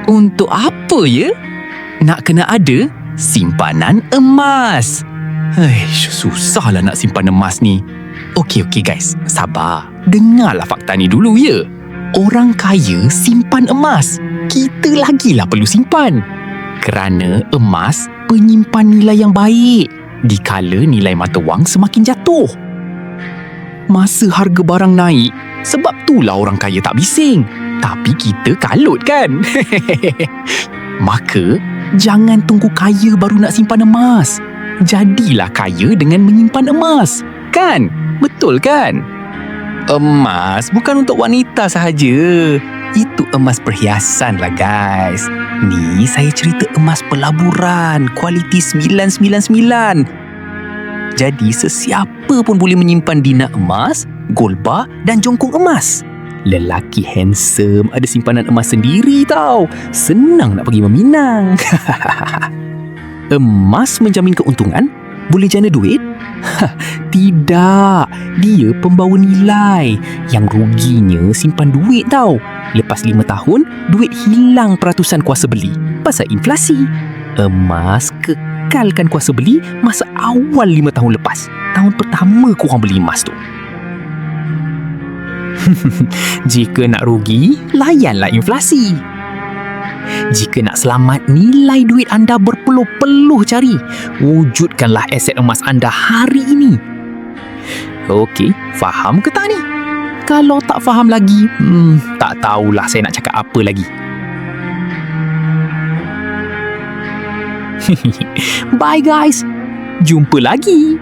Untuk apa ya? Nak kena ada simpanan emas. Susahlah nak simpan emas ni. Okey guys, sabar. Dengarlah fakta ni dulu ya. Orang kaya simpan emas. Kita lagilah perlu simpan. Kerana emas penyimpan nilai yang baik dikala nilai mata wang semakin jatuh. Masa harga barang naik, sebab itulah orang kaya tak bising. Tapi kita kalut kan? Maka, jangan tunggu kaya baru nak simpan emas. Jadilah kaya dengan menyimpan emas. Kan? Betul kan? Emas bukan untuk wanita sahaja. Itu emas perhiasan lah guys. Ni saya cerita emas pelaburan kualiti 999. Jadi sesiapa pun boleh menyimpan dina emas, gold bar dan jongkong emas. Lelaki handsome ada simpanan emas sendiri tau. Senang nak pergi meminang. Emas menjamin keuntungan? Boleh jana duit? Tidak. Dia pembawa nilai. Yang ruginya simpan duit tau. Lepas 5 tahun, duit hilang peratusan kuasa beli. Pasal inflasi. Emas kekalkan kuasa beli masa awal 5 tahun lepas. Tahun pertama korang beli emas tu. Jika nak rugi, layanlah inflasi. Jika nak selamat nilai duit anda berpeluh-peluh cari, wujudkanlah aset emas anda hari ini. Okey, faham ke tak ni? Kalau tak faham lagi, tak tahulah saya nak cakap apa lagi. Bye guys. Jumpa lagi.